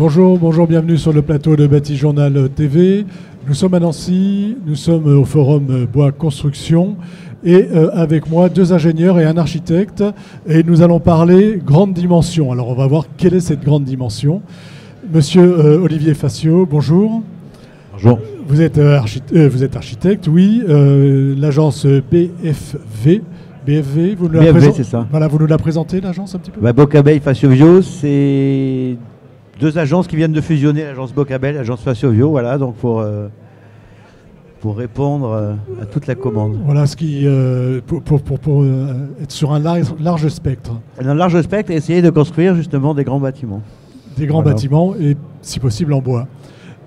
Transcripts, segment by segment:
Bonjour, bonjour, bienvenue sur le plateau de Bâti Journal TV. Nous sommes à Nancy, nous sommes au forum Bois Construction et avec moi deux ingénieurs et un architecte et nous allons parler grande dimension. Alors on va voir quelle est cette grande dimension. Monsieur Olivier Facio, bonjour. Bonjour. Vous êtes architecte, oui. L'agence BFV, vous nous la BFV, c'est ça. Voilà, vous nous la présentez, l'agence, un petit peu. Bocabeille Faciovio, c'est deux agences qui viennent de fusionner, l'agence Bocabeille, l'agence Faciovio, voilà, donc pour répondre à toute la commande. Voilà, ce qui pour être sur un large spectre. Un large spectre et essayer de construire justement des grands bâtiments. Des grands bâtiments et si possible en bois.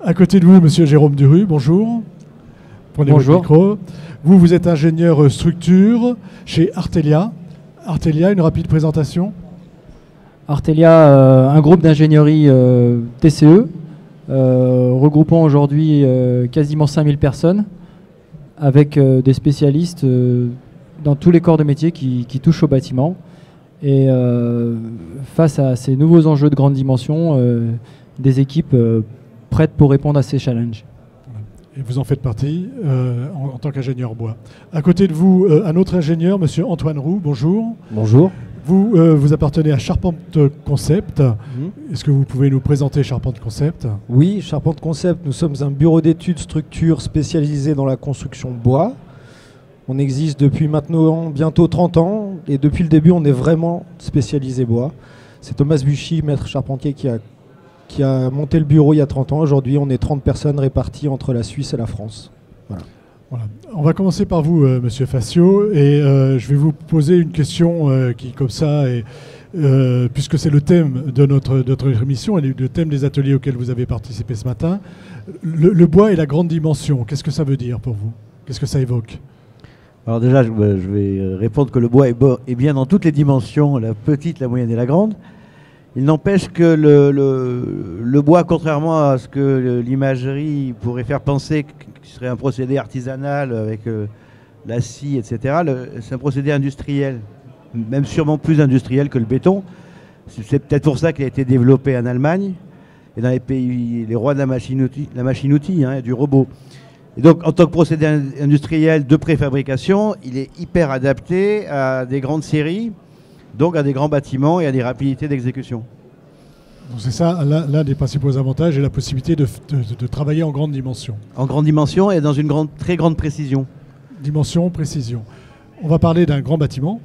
À côté de vous, monsieur Jérôme Duru, bonjour. Prenez votre micro. Vous êtes ingénieur structure chez Artelia. Artelia, une rapide présentation. Artelia, un groupe d'ingénierie TCE, regroupant aujourd'hui quasiment 5000 personnes, avec des spécialistes dans tous les corps de métier qui touchent au bâtiment. Et face à ces nouveaux enjeux de grande dimension, des équipes prêtes pour répondre à ces challenges. Et vous en faites partie en tant qu'ingénieur bois. À côté de vous, un autre ingénieur, monsieur Antoine Roux, bonjour. Bonjour. Vous appartenez à Charpente Concept. Est-ce que vous pouvez nous présenter Charpente Concept? Oui, Charpente Concept, nous sommes un bureau d'études structure spécialisé dans la construction bois. On existe depuis maintenant bientôt 30 ans et depuis le début, on est vraiment spécialisé bois. C'est Thomas Buchy, maître charpentier, qui a monté le bureau il y a 30 ans. Aujourd'hui, on est 30 personnes réparties entre la Suisse et la France. Voilà. Voilà. On va commencer par vous, monsieur Facio, et je vais vous poser une question qui, comme ça, puisque c'est le thème de notre émission et le thème des ateliers auxquels vous avez participé ce matin. Le bois et la grande dimension, qu'est-ce que ça veut dire pour vous? Qu'est-ce que ça évoque? Alors déjà, je vais répondre que le bois est bien dans toutes les dimensions, la petite, la moyenne et la grande. Il n'empêche que le bois, contrairement à ce que l'imagerie pourrait faire penser que ce serait un procédé artisanal avec la scie, etc., c'est un procédé industriel, même sûrement plus industriel que le béton. C'est peut-être pour ça qu'il a été développé en Allemagne et dans les pays, les rois de la machine-outil, hein, du robot. Et donc, en tant que procédé industriel de préfabrication, il est hyper adapté à des grandes séries, donc à des grands bâtiments et à des rapidités d'exécution. C'est ça, l'un des principaux avantages est la possibilité de travailler en grande dimension. En grande dimension et dans une très grande précision. Dimension, précision. On va parler d'un grand bâtiment,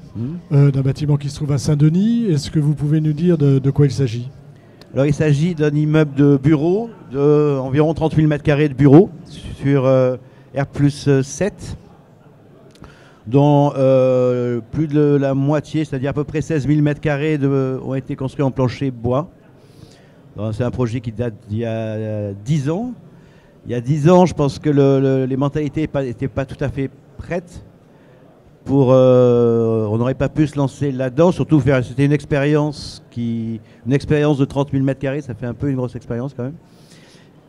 d'un bâtiment qui se trouve à Saint-Denis. Est-ce que vous pouvez nous dire de quoi il s'agit? Alors il s'agit d'un immeuble de bureaux, d'environ 30 000 m² de bureaux sur R+7. Dont plus de la moitié, c'est-à-dire à peu près 16 000 m² ont été construits en plancher bois. C'est un projet qui date d'il y a 10 ans. Il y a 10 ans, je pense que les mentalités n'étaient pas tout à fait prêtes. On n'aurait pas pu se lancer là-dedans, surtout c'était une expérience de 30 000 m², ça fait un peu une grosse expérience quand même.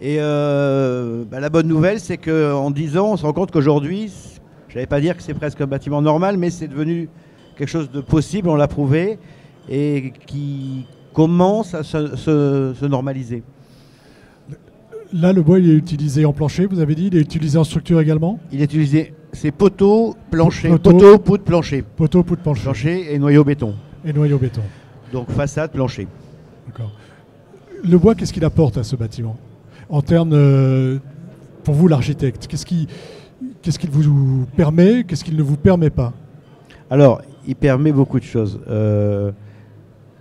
Et la bonne nouvelle, c'est qu'en 10 ans, on se rend compte qu'aujourd'hui, je n'allais pas dire que c'est presque un bâtiment normal, mais c'est devenu quelque chose de possible, on l'a prouvé, et qui commence à se normaliser. Là, le bois, il est utilisé en plancher, vous avez dit, il est utilisé en structure également? Il est utilisé, c'est poteau, plancher, poteau, poutre, plancher. Poteau, poutre, plancher. Plancher et noyau béton. Et noyau béton. Donc façade, plancher. D'accord. Le bois, qu'est-ce qu'il apporte à ce bâtiment? En termes, pour vous, l'architecte, qu'est-ce qu'il vous permet, qu'est-ce qu'il ne vous permet pas? Alors, il permet beaucoup de choses.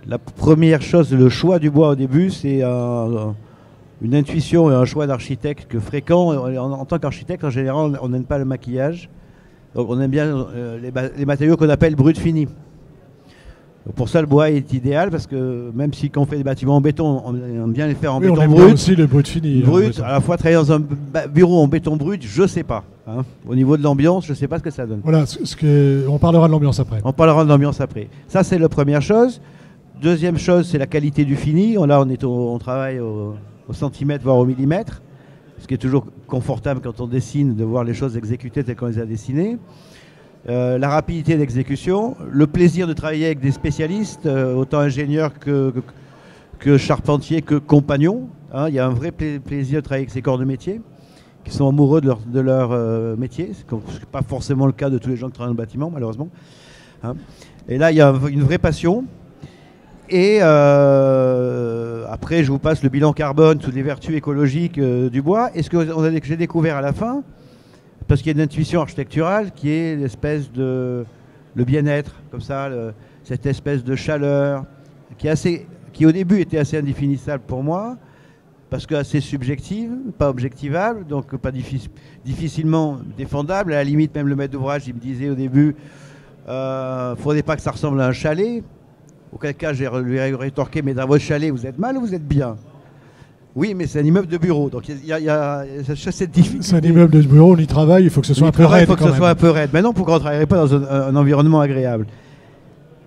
La première chose, le choix du bois au début, c'est une intuition et un choix d'architecte fréquent. En tant qu'architecte, en général, on n'aime pas le maquillage. Donc on aime bien les matériaux qu'on appelle brut fini. Donc pour ça, le bois est idéal parce que même si quand on fait des bâtiments en béton, on aime bien les faire en béton brut. On aime aussi le brut fini. Brut, à la fois travailler dans un bureau en béton brut, je sais pas. Hein. Au niveau de l'ambiance, je sais pas ce que ça donne. Voilà, on parlera de l'ambiance après. On parlera de l'ambiance après. Ça, c'est la première chose. Deuxième chose, c'est la qualité du fini. Là, on travaille au centimètre, voire au millimètre. Ce qui est toujours confortable quand on dessine, de voir les choses exécutées telles qu'on les a dessinées. La rapidité d'exécution, le plaisir de travailler avec des spécialistes, autant ingénieurs que charpentiers, que compagnons. Hein. Il y a un vrai plaisir de travailler avec ces corps de métier, qui sont amoureux de leur métier. Ce n'est pas forcément le cas de tous les gens qui travaillent dans le bâtiment, malheureusement. Hein. Et là, il y a une vraie passion. Et après, je vous passe le bilan carbone, toutes les vertus écologiques du bois. Et ce que j'ai découvert à la fin, parce qu'il y a une intuition architecturale qui est l'espèce de le bien-être, comme ça, cette espèce de chaleur, qui au début était assez indéfinissable pour moi, parce que assez subjective, pas objectivable, donc pas difficilement défendable. À la limite, même le maître d'ouvrage, il me disait au début, faudrait pas que ça ressemble à un chalet. Auquel cas, je lui ai rétorqué, mais dans votre chalet, vous êtes mal ou vous êtes bien? Oui, mais c'est un immeuble de bureau, donc il y a cette difficulté. C'est un immeuble de bureau, on y travaille, il faut que ce soit un peu raide. Il faut que ce soit un peu raide. Mais non, pourquoi on ne travaillerait pas dans un environnement agréable?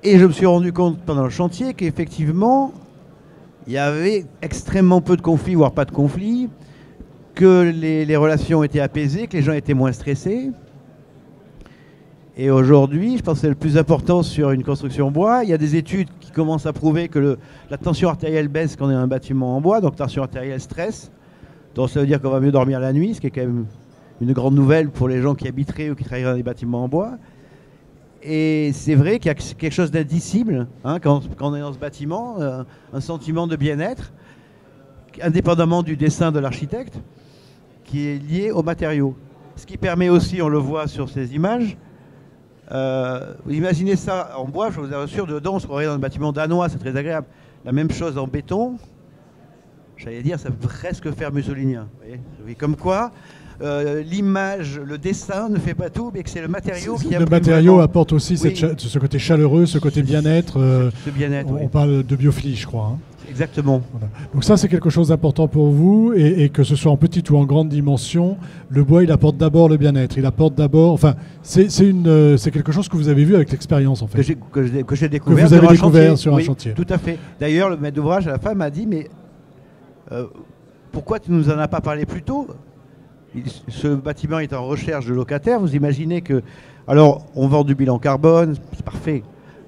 Et je me suis rendu compte pendant le chantier qu'effectivement, il y avait extrêmement peu de conflits, voire pas de conflits, que les relations étaient apaisées, que les gens étaient moins stressés. Et aujourd'hui, je pense que c'est le plus important sur une construction en bois. Il y a des études qui commencent à prouver que la tension artérielle baisse quand on est dans un bâtiment en bois, donc tension artérielle stress. Donc ça veut dire qu'on va mieux dormir la nuit, ce qui est quand même une grande nouvelle pour les gens qui habiteraient ou qui travailleraient dans des bâtiments en bois. Et c'est vrai qu'il y a quelque chose d'indicible hein, quand on est dans ce bâtiment, un sentiment de bien-être, indépendamment du dessin de l'architecte, qui est lié aux matériaux. Ce qui permet aussi, on le voit sur ces images, vous imaginez ça en bois, je vous assure, dedans, ce qu'on regarde dans un bâtiment danois, c'est très agréable. La même chose en béton, j'allais dire, ça peut presque faire mussolinien. Vous voyez, comme quoi, l'image, le dessin ne fait pas tout, mais que c'est le matériau qui a. Le matériau apporte aussi ce côté chaleureux, ce côté bien-être. Ce bien-être. On parle de biophilie, je crois. Hein. Exactement. Voilà. Donc ça, c'est quelque chose d'important pour vous, et que ce soit en petite ou en grande dimension, le bois, il apporte d'abord le bien-être. Il apporte d'abord, enfin, c'est quelque chose que vous avez vu avec l'expérience, en fait. Que j'ai découvert. Que vous avez découvert sur un chantier. Tout à fait. D'ailleurs, le maître d'ouvrage à la fin m'a dit, mais pourquoi tu nous en as pas parlé plus tôt? Ce bâtiment est en recherche de locataires. Vous imaginez que, alors, on vend du bilan carbone, c'est parfait.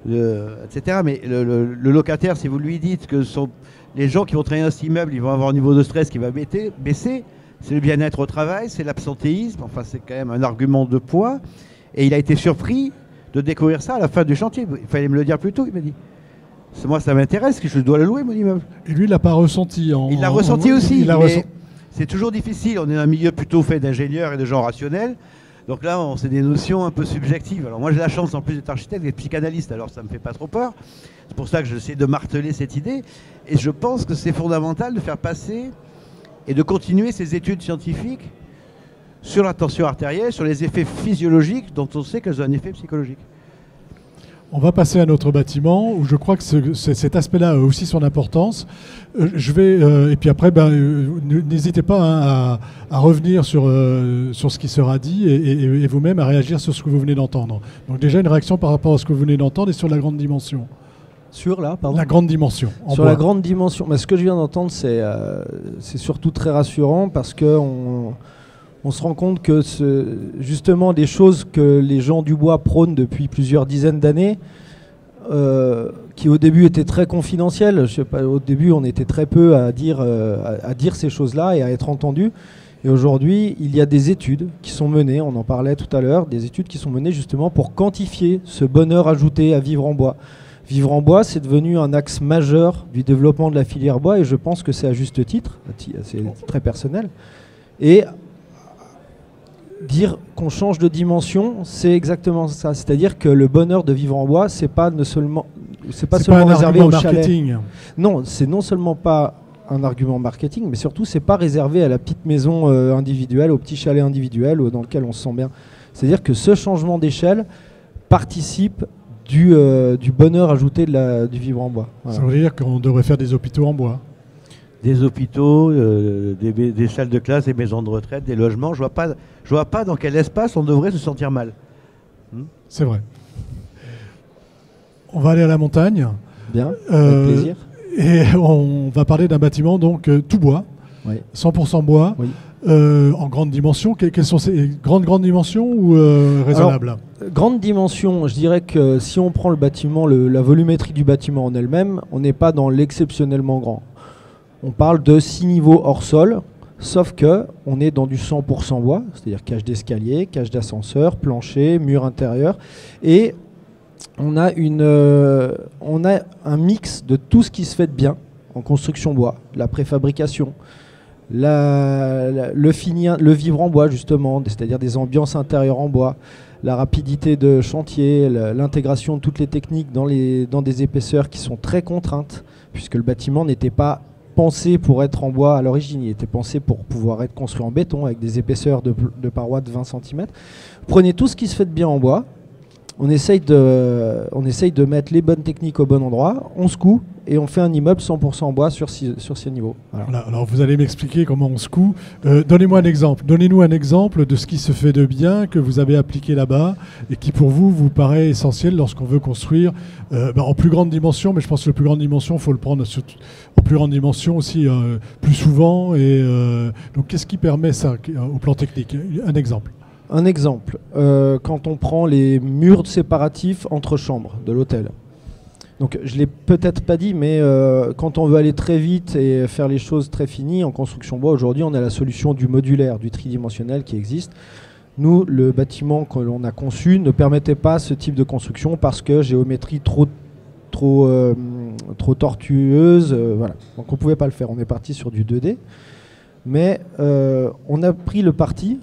Etc. Mais le locataire, si vous lui dites que les gens qui vont travailler dans cet immeuble, ils vont avoir un niveau de stress qui va baisser, c'est le bien-être au travail, c'est l'absentéisme, enfin c'est quand même un argument de poids. Et il a été surpris de découvrir ça à la fin du chantier. Il fallait me le dire plus tôt, il m'a dit. Moi, ça m'intéresse, que je dois le louer, mon immeuble. Et lui, il l'a pas ressenti. Il l'a ressenti aussi. C'est toujours difficile. On est un milieu plutôt fait d'ingénieurs et de gens rationnels. Donc là, c'est des notions un peu subjectives. Alors moi, j'ai la chance, en plus d'être architecte, d'être psychanalyste, alors ça ne me fait pas trop peur. C'est pour ça que j'essaie de marteler cette idée. Et je pense que c'est fondamental de faire passer et de continuer ces études scientifiques sur la tension artérielle, sur les effets physiologiques dont on sait qu'elles ont un effet psychologique. On va passer à notre bâtiment, où je crois que cet aspect-là a aussi son importance. Et puis après, n'hésitez pas à revenir sur ce qui sera dit et vous-même à réagir sur ce que vous venez d'entendre. Donc déjà une réaction par rapport à ce que vous venez d'entendre et sur la grande dimension. Sur la grande dimension. Sur la grande dimension. Ce que je viens d'entendre, c'est surtout très rassurant parce qu'on se rend compte que justement des choses que les gens du bois prônent depuis plusieurs dizaines d'années, qui au début étaient très confidentielles. Je sais pas, au début, on était très peu à dire ces choses-là et à être entendus. Et aujourd'hui, il y a des études qui sont menées, on en parlait tout à l'heure, des études qui sont menées justement pour quantifier ce bonheur ajouté à vivre en bois. Vivre en bois, c'est devenu un axe majeur du développement de la filière bois et je pense que c'est à juste titre, c'est très personnel. Et dire qu'on change de dimension, c'est exactement ça. C'est-à-dire que le bonheur de vivre en bois, c'est pas seulement réservé au chalet. Non, c'est non seulement pas un argument marketing, mais surtout c'est pas réservé à la petite maison individuelle, au petit chalet individuel dans lequel on se sent bien. C'est-à-dire que ce changement d'échelle participe du bonheur ajouté du vivre en bois. Voilà. Ça veut dire qu'on devrait faire des hôpitaux en bois. Des hôpitaux, des salles de classe, des maisons de retraite, des logements. Je vois pas dans quel espace on devrait se sentir mal. C'est vrai. On va aller à la montagne. Bien, avec plaisir. Et on va parler d'un bâtiment donc tout bois, oui. 100% bois. Oui. en grande dimension. Quelles sont ces grandes dimensions ou raisonnables? Grande dimension, je dirais que si on prend le bâtiment, la volumétrie du bâtiment en elle-même, on n'est pas dans l'exceptionnellement grand. On parle de 6 niveaux hors sol, sauf que on est dans du 100% bois, c'est-à-dire cage d'escalier, cage d'ascenseur, plancher, mur intérieur, et on a un mix de tout ce qui se fait de bien en construction bois, la préfabrication, le vivre en bois justement, c'est-à-dire des ambiances intérieures en bois, la rapidité de chantier, l'intégration de toutes les techniques dans des épaisseurs qui sont très contraintes, puisque le bâtiment n'était pas pensé pour être en bois à l'origine, il était pensé pour pouvoir être construit en béton avec des épaisseurs de parois de 20 cm. Prenez tout ce qui se fait de bien en bois, on essaye de mettre les bonnes techniques au bon endroit, on secoue et on fait un immeuble 100% en bois sur 6 niveaux. Voilà, alors vous allez m'expliquer comment on secoue. Donnez-nous un exemple de ce qui se fait de bien que vous avez appliqué là-bas et qui pour vous paraît essentiel lorsqu'on veut construire en plus grande dimension, mais je pense que la plus grande dimension, il faut le prendre en plus grande dimension aussi plus souvent. Donc qu'est-ce qui permet ça au plan technique? Un exemple. Un exemple, quand on prend les murs séparatifs entre chambres de l'hôtel. Donc je ne l'ai peut-être pas dit, mais quand on veut aller très vite et faire les choses très finies en construction bois, aujourd'hui on a la solution du modulaire, du tridimensionnel qui existe. Nous, le bâtiment que l'on a conçu ne permettait pas ce type de construction parce que géométrie trop tortueuse, voilà. Donc on ne pouvait pas le faire, on est parti sur du 2D. Mais on a pris le parti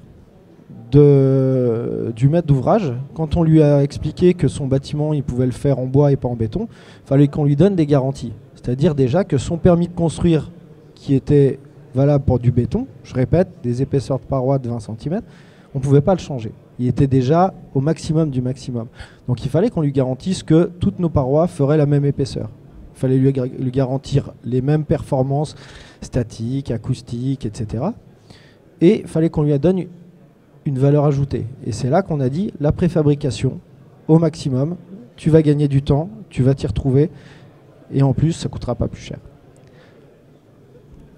du maître d'ouvrage, quand on lui a expliqué que son bâtiment il pouvait le faire en bois et pas en béton, il fallait qu'on lui donne des garanties. C'est-à-dire déjà que son permis de construire, qui était valable pour du béton, je répète, des épaisseurs de parois de 20 cm, on ne pouvait pas le changer. Il était déjà au maximum du maximum. Donc il fallait qu'on lui garantisse que toutes nos parois feraient la même épaisseur. Il fallait lui garantir les mêmes performances statiques, acoustiques, etc. Et il fallait qu'on lui donne une valeur ajoutée. Et c'est là qu'on a dit la préfabrication au maximum, tu vas gagner du temps, tu vas t'y retrouver et en plus ça ne coûtera pas plus cher.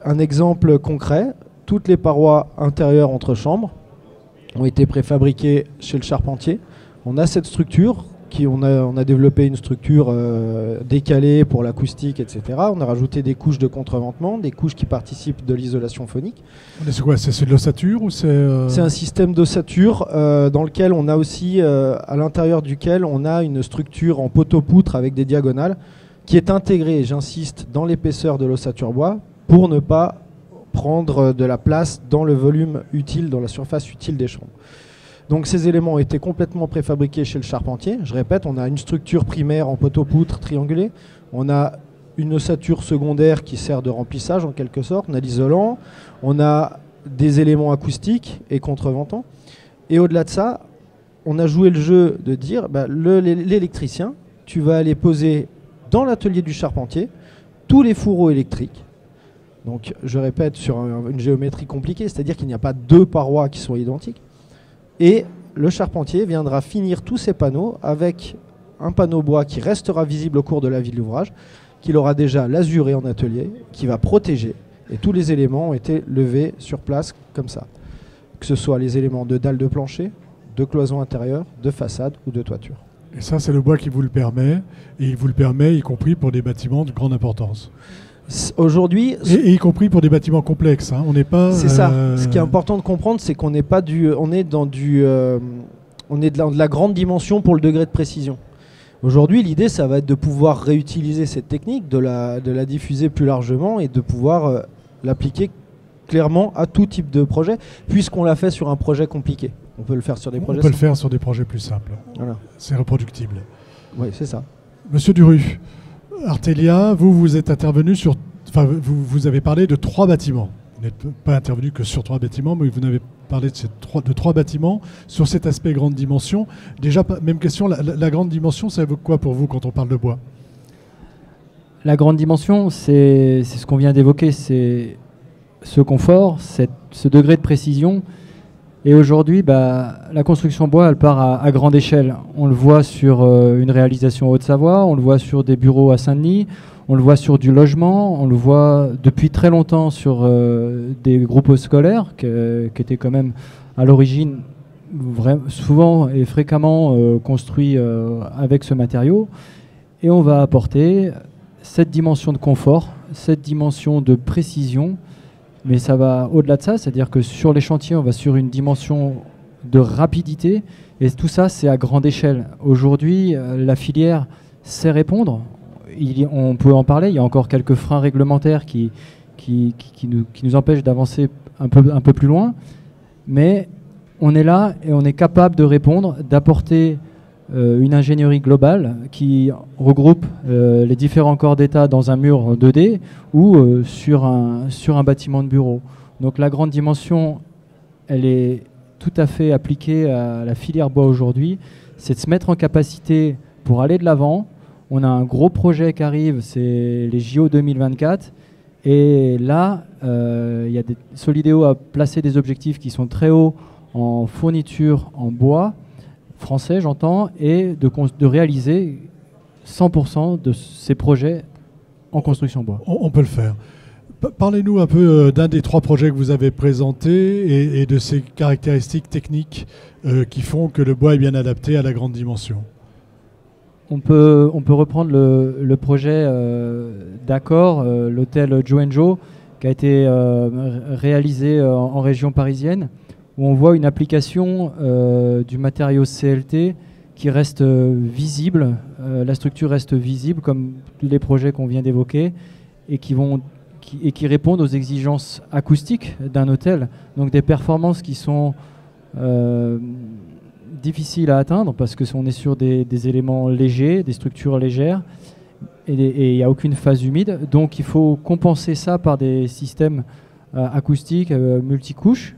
Un exemple concret, toutes les parois intérieures entre chambres ont été préfabriquées chez le charpentier. On a cette structure, on a développé une structure décalée pour l'acoustique, etc. On a rajouté des couches de contreventement, des couches qui participent de l'isolation phonique. C'est quoi? C'est de l'ossature ou c'est C'est un système d'ossature dans lequel on a aussi, à l'intérieur duquel on a une structure en poteau-poutre avec des diagonales qui est intégrée, j'insiste, dans l'épaisseur de l'ossature bois pour ne pas prendre de la place dans le volume utile, dans la surface utile des chambres. Donc ces éléments ont été complètement préfabriqués chez le charpentier. Je répète, on a une structure primaire en poteau-poutre triangulé. On a une ossature secondaire qui sert de remplissage en quelque sorte. On a l'isolant. On a des éléments acoustiques et contreventants. Et au-delà de ça, on a joué le jeu de dire, l'électricien, tu vas aller poser dans l'atelier du charpentier tous les fourreaux électriques. Donc je répète, sur une géométrie compliquée, c'est-à-dire qu'il n'y a pas deux parois qui sont identiques. Et le charpentier viendra finir tous ces panneaux avec un panneau bois qui restera visible au cours de la vie de l'ouvrage, qu'il aura déjà lasuré en atelier, qui va protéger. Et tous les éléments ont été levés sur place comme ça. Que ce soit les éléments de dalles de plancher, de cloisons intérieures, de façade ou de toiture. Et ça, c'est le bois qui vous le permet. Et il vous le permet, y compris pour des bâtiments de grande importance. Aujourd'hui, et y compris pour des bâtiments complexes. Hein. On n'est pas. C'est ça. Ce qui est important de comprendre, c'est qu'on n'est pas on est dans de la grande dimension pour le degré de précision. Aujourd'hui, l'idée, ça va être de pouvoir réutiliser cette technique, de la diffuser plus largement et de pouvoir l'appliquer clairement à tout type de projet, puisqu'on l'a fait sur un projet compliqué. On peut le faire sur des projets. On peut le faire sur des projets plus simples. Voilà. C'est reproductible. Oui, c'est ça. Monsieur Duru. Artelia, vous êtes intervenu sur... Enfin, vous avez parlé de 3 bâtiments. Vous n'êtes pas intervenu que sur 3 bâtiments, mais vous avez parlé de 3 bâtiments sur cet aspect grande dimension. Déjà, même question, la grande dimension, ça évoque quoi pour vous quand on parle de bois? La grande dimension, c'est ce qu'on vient d'évoquer, c'est ce confort, ce degré de précision Et aujourd'hui, la construction bois, elle part à grande échelle. On le voit sur une réalisation en Haute-Savoie, on le voit sur des bureaux à Saint-Denis, on le voit sur du logement, on le voit depuis très longtemps sur des groupes scolaires qui étaient quand même à l'origine souvent et fréquemment construits avec ce matériau. Et on va apporter cette dimension de confort, cette dimension de précision, mais ça va au-delà de ça, c'est-à-dire que sur les chantiers, on va sur une dimension de rapidité, et tout ça, c'est à grande échelle. Aujourd'hui, la filière sait répondre, on peut en parler, il y a encore quelques freins réglementaires qui nous empêchent d'avancer un peu plus loin, mais on est là et on est capable de répondre, d'apporter une ingénierie globale qui regroupe les différents corps d'État dans un mur 2D ou sur un bâtiment de bureau. Donc la grande dimension, elle est tout à fait appliquée à la filière bois aujourd'hui, c'est de se mettre en capacité pour aller de l'avant. On a un gros projet qui arrive, c'est les JO 2024. Et là, Solideo a placé des objectifs qui sont très hauts en fourniture en bois, français j'entends, et de réaliser 100% de ces projets en construction bois. On peut le faire. Parlez-nous un peu d'un des 3 projets que vous avez présentés et de ces caractéristiques techniques qui font que le bois est bien adapté à la grande dimension. On peut reprendre le projet d'Accor, l'hôtel Joe & Joe, qui a été réalisé en région parisienne, où on voit une application du matériau CLT qui reste visible, la structure reste visible, comme tous les projets qu'on vient d'évoquer, et qui répondent aux exigences acoustiques d'un hôtel, donc des performances qui sont difficiles à atteindre, parce qu'on est sur des éléments légers, des structures légères, et il n'y a aucune phase humide, donc il faut compenser ça par des systèmes acoustiques multicouches,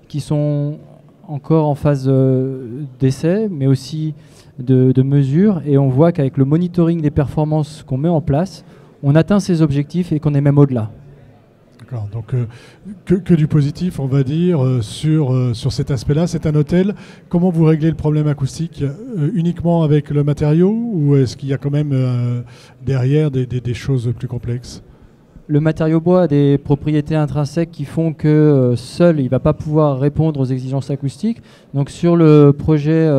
qui sont encore en phase d'essai, mais aussi de mesure. Et on voit qu'avec le monitoring des performances qu'on met en place, on atteint ces objectifs et qu'on est même au-delà. D'accord, donc que du positif, on va dire, sur cet aspect-là. C'est un hôtel. Comment vous réglez le problème acoustique uniquement avec le matériau, ou est-ce qu'il y a quand même derrière des choses plus complexes ? Le matériau bois a des propriétés intrinsèques qui font que seul, il ne va pas pouvoir répondre aux exigences acoustiques. Donc sur le projet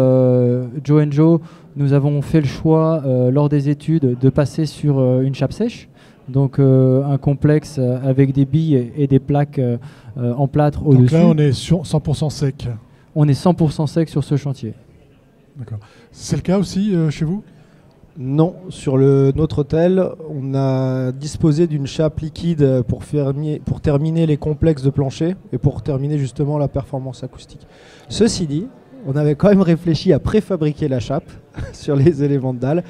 Joe & Joe, nous avons fait le choix, lors des études, de passer sur une chape sèche. Donc un complexe avec des billes et des plaques en plâtre au-dessus. Donc là, on est sur 100% sec. On est 100% sec sur ce chantier. D'accord. C'est le cas aussi chez vous ? Non, sur notre hôtel, on a disposé d'une chape liquide pour terminer les complexes de plancher et pour terminer justement la performance acoustique. Ceci dit, on avait quand même réfléchi à préfabriquer la chape sur les éléments de dalle.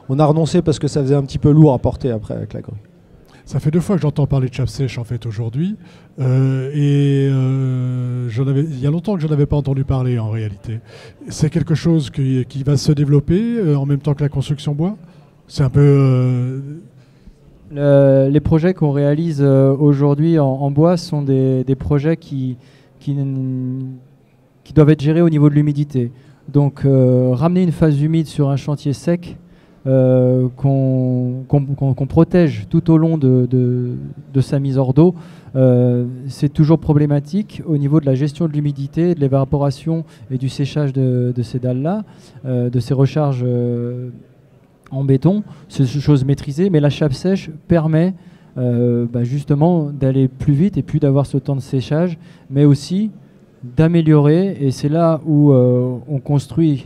On a renoncé parce que ça faisait un petit peu lourd à porter après avec la grue. Ça fait 2 fois que j'entends parler de chape sèche en fait aujourd'hui, il y a longtemps que je n'en avais pas entendu parler en réalité. C'est quelque chose qui va se développer en même temps que la construction bois. C'est un peu... Les projets qu'on réalise aujourd'hui en bois sont des projets qui doivent être gérés au niveau de l'humidité. Donc ramener une phase humide sur un chantier sec, qu'on protège tout au long de sa mise hors d'eau, c'est toujours problématique au niveau de la gestion de l'humidité, de l'évaporation et du séchage de ces dalles-là, de ces recharges en béton. C'est une chose maîtrisée, mais la chape sèche permet justement d'aller plus vite et puis d'avoir ce temps de séchage, mais aussi d'améliorer, et c'est là où on construit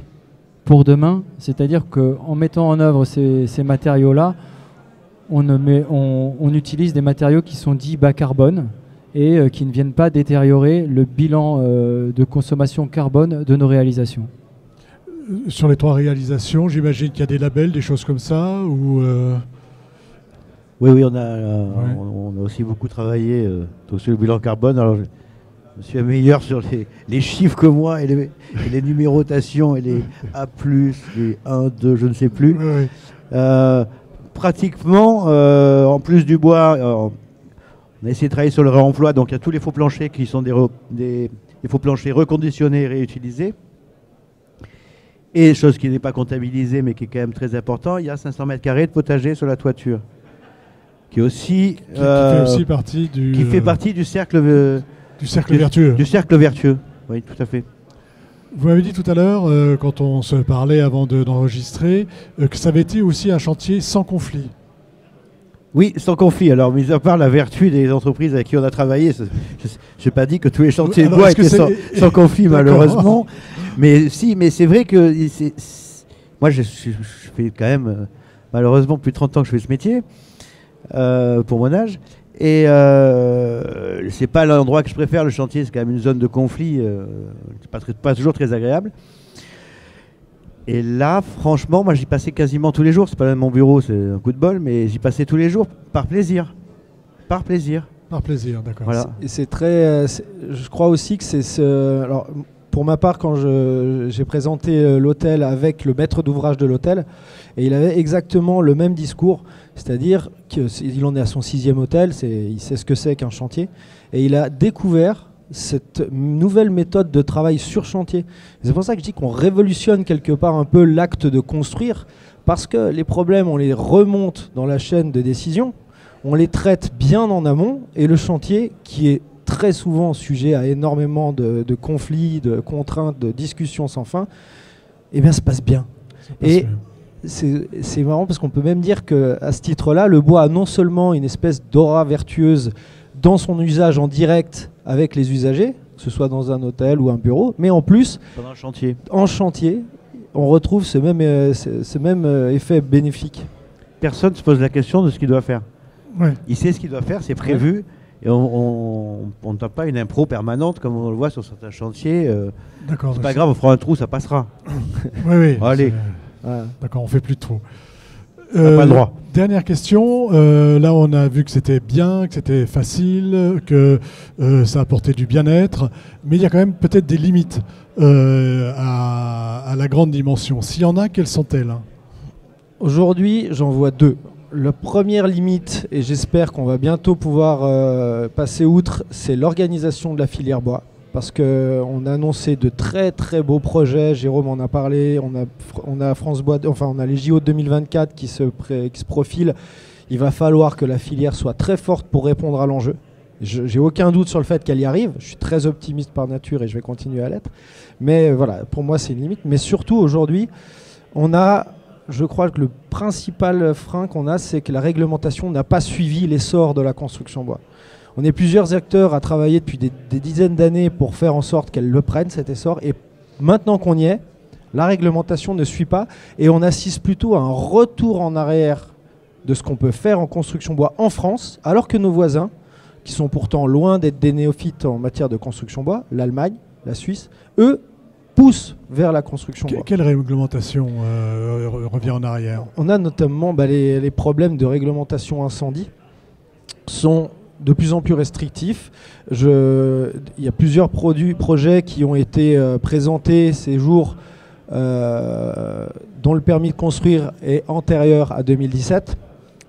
pour demain, c'est-à-dire qu'en mettant en œuvre ces matériaux-là, on utilise des matériaux qui sont dits bas carbone et qui ne viennent pas détériorer le bilan de consommation carbone de nos réalisations. Sur les 3 réalisations, j'imagine qu'il y a des labels, des choses comme ça ou Oui, on a aussi beaucoup travaillé sur le bilan carbone. Alors, je suis meilleur sur les chiffres que moi et les numérotations et les A+, les 1, 2, je ne sais plus. Oui. Pratiquement, en plus du bois, on a essayé de travailler sur le réemploi. Donc il y a tous les faux planchers qui sont des des faux planchers reconditionnés et réutilisés. Et chose qui n'est pas comptabilisée, mais qui est quand même très important, il y a 500 mètres carrés de potager sur la toiture, qui est aussi Qui fait aussi partie du... qui fait partie du cercle du cercle vertueux. Du cercle vertueux, oui, tout à fait. Vous m'avez dit tout à l'heure, quand on se parlait avant d'enregistrer, que ça avait été aussi un chantier sans conflit. Oui, sans conflit. Alors, mis à part la vertu des entreprises avec qui on a travaillé, je n'ai pas dit que tous les chantiers de bois étaient sans conflit, malheureusement. Mais si, mais c'est vrai que moi, je fais quand même, malheureusement, plus de 30 ans que je fais ce métier, pour mon âge. Et c'est pas l'endroit que je préfère, le chantier, c'est quand même une zone de conflit, c'est pas toujours très agréable. Et là, franchement, moi j'y passais quasiment tous les jours. C'est pas même mon bureau, c'est un coup de bol, mais j'y passais tous les jours par plaisir. Par plaisir. Par plaisir, d'accord. Voilà. Et c'est très. Je crois aussi que c'est ce. Alors, pour ma part, quand j'ai présenté l'hôtel avec le maître d'ouvrage de l'hôtel, et il avait exactement le même discours, c'est-à-dire qu'il en est à son 6e hôtel, il sait ce que c'est qu'un chantier, et il a découvert cette nouvelle méthode de travail sur chantier. C'est pour ça que je dis qu'on révolutionne quelque part un peu l'acte de construire, parce que les problèmes, on les remonte dans la chaîne de décision, on les traite bien en amont, et le chantier, qui est très souvent sujet à énormément de conflits, de contraintes, de discussions sans fin, eh bien, se passe bien. Et c'est marrant parce qu'on peut même dire qu'à ce titre-là, le bois a non seulement une espèce d'aura vertueuse dans son usage en direct avec les usagers, que ce soit dans un hôtel ou un bureau, mais en plus, pendant le chantier. En chantier, on retrouve ce même effet bénéfique. Personne ne se pose la question de ce qu'il doit faire. Ouais. Il sait ce qu'il doit faire, c'est prévu, et on ne tape pas une impro permanente comme on le voit sur certains chantiers. D'accord. C'est pas grave, on fera un trou, ça passera. Oui, oui. Allez. D'accord, on fait plus de trous. Pas le droit. Dernière question. Là, on a vu que c'était bien, que c'était facile, que ça apportait du bien-être, mais il y a quand même peut-être des limites à la grande dimension. S'il y en a, quelles sont-elles? Aujourd'hui, j'en vois deux. La première limite, et j'espère qu'on va bientôt pouvoir passer outre, c'est l'organisation de la filière bois. Parce qu'on a annoncé de très très beaux projets, Jérôme en a parlé, on a France Bois, enfin on a les JO de 2024 qui se profilent. Il va falloir que la filière soit très forte pour répondre à l'enjeu. J'ai aucun doute sur le fait qu'elle y arrive, je suis très optimiste par nature et je vais continuer à l'être. Mais voilà, pour moi c'est une limite. Mais surtout aujourd'hui, je crois que le principal frein qu'on a, c'est que la réglementation n'a pas suivi l'essor de la construction bois. On est plusieurs acteurs à travailler depuis des dizaines d'années pour faire en sorte qu'elle le prenne, cet essor. Et maintenant qu'on y est, la réglementation ne suit pas. Et on assiste plutôt à un retour en arrière de ce qu'on peut faire en construction bois en France, alors que nos voisins, qui sont pourtant loin d'être des néophytes en matière de construction bois, l'Allemagne, la Suisse, eux, poussent vers la construction bois. Quelle réglementation revient en arrière? On a notamment les problèmes de réglementation incendie sont de plus en plus restrictifs. Il y a plusieurs projets qui ont été présentés ces jours dont le permis de construire est antérieur à 2017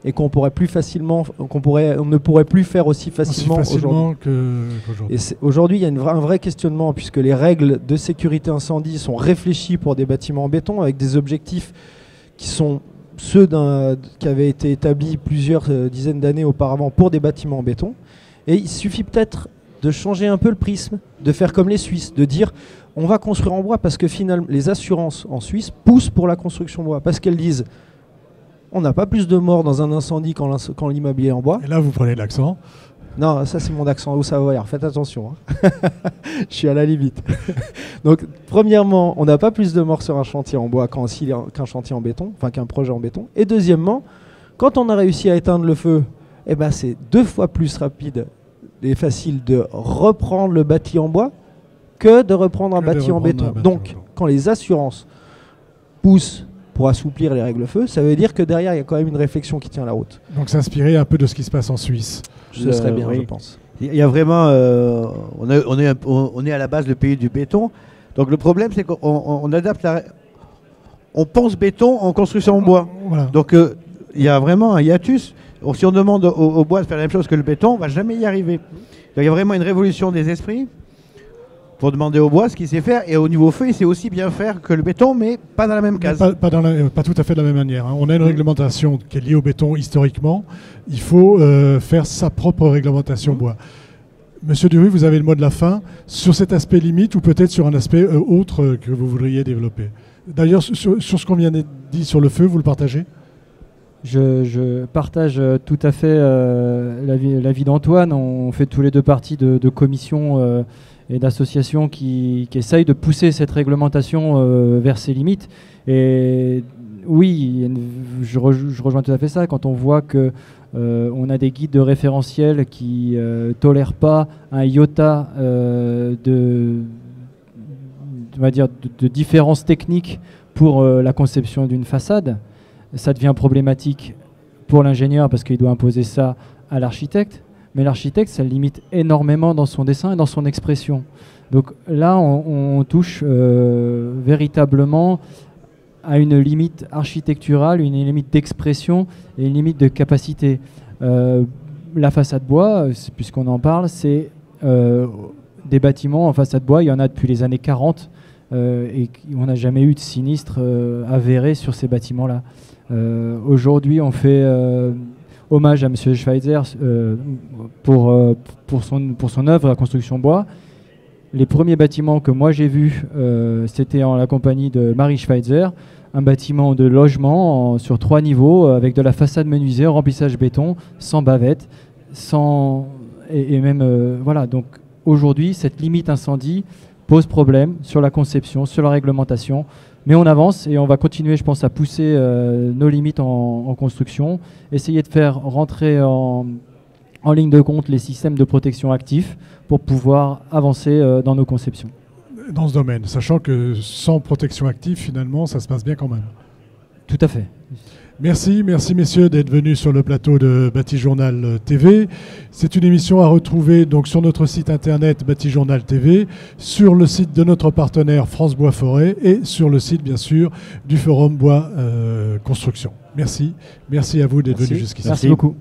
et qu'on pourrait plus facilement, on ne pourrait plus faire aussi facilement qu'aujourd'hui. Aujourd'hui, il y a un vrai questionnement puisque les règles de sécurité incendie sont réfléchies pour des bâtiments en béton avec des objectifs qui sont ceux qui avaient été établis plusieurs dizaines d'années auparavant pour des bâtiments en béton. Et il suffit peut-être de changer un peu le prisme, de faire comme les Suisses, de dire on va construire en bois parce que finalement les assurances en Suisse poussent pour la construction bois parce qu'elles disent on n'a pas plus de morts dans un incendie quand l'immobilier est en bois. Et là vous prenez l'accent. Non, ça c'est mon accent au savoyard, faites attention. Hein. Je suis à la limite. Donc, premièrement, on n'a pas plus de morts sur un chantier en bois qu'un chantier en béton, enfin qu'un projet en béton. Et deuxièmement, quand on a réussi à éteindre le feu, eh ben, c'est 2 fois plus rapide et facile de reprendre le bâti en bois que de reprendre un bâti en béton. Donc, quand les assurances poussent pour assouplir les règles feu, ça veut dire que derrière, il y a quand même une réflexion qui tient la route. Donc, s'inspirer un peu de ce qui se passe en Suisse. Ce serait bien, oui. Je pense. Il y a vraiment, on est à la base le pays du béton. Donc le problème, c'est qu'on adapte on pense béton en construction en bois. Voilà. Donc il y a vraiment un hiatus. Si on demande au bois de faire la même chose que le béton, on ne va jamais y arriver. Donc il y a vraiment une révolution des esprits. pour demander au bois ce qu'il sait faire. Et au niveau feu, il sait aussi bien faire que le béton, mais pas dans la même case. Pas tout à fait de la même manière. On a une réglementation qui est liée au béton historiquement. Il faut faire sa propre réglementation bois. Monsieur Duruy, vous avez le mot de la fin sur cet aspect limite ou peut-être sur un aspect autre que vous voudriez développer. D'ailleurs, sur ce qu'on vient de dire sur le feu, vous le partagez ? Je partage tout à fait l'avis d'Antoine. On fait tous les deux partie de commissions et d'associations qui essayent de pousser cette réglementation vers ses limites. Et oui, je rejoins tout à fait ça. Quand on voit que on a des guides de référentiel qui tolèrent pas un iota de différence technique pour la conception d'une façade, ça devient problématique pour l'ingénieur parce qu'il doit imposer ça à l'architecte. Mais l'architecte, ça le limite énormément dans son dessin et dans son expression. Donc là, on touche véritablement à une limite architecturale, une limite d'expression et une limite de capacité. La façade bois, puisqu'on en parle, c'est des bâtiments en façade bois, il y en a depuis les années 40 et on n'a jamais eu de sinistre avéré sur ces bâtiments-là. Aujourd'hui, on fait hommage à M. Schweitzer pour son œuvre, la construction bois. Les premiers bâtiments que moi j'ai vus, c'était en la compagnie de Marie Schweitzer, un bâtiment de logement sur 3 niveaux, avec de la façade menuisée, en remplissage béton, sans bavette, et même voilà. Donc aujourd'hui, cette limite incendie pose problème sur la conception, sur la réglementation. Mais on avance et on va continuer, je pense, à pousser nos limites en construction, essayer de faire rentrer en ligne de compte les systèmes de protection actifs pour pouvoir avancer dans nos conceptions. Dans ce domaine, sachant que sans protection active, finalement, ça se passe bien quand même. Tout à fait. Merci messieurs d'être venus sur le plateau de Bâti-Journal TV. C'est une émission à retrouver donc sur notre site internet Bâti-Journal TV, sur le site de notre partenaire France Bois Forêt et sur le site bien sûr du Forum Bois Construction. Merci à vous d'être venus jusqu'ici. Merci beaucoup.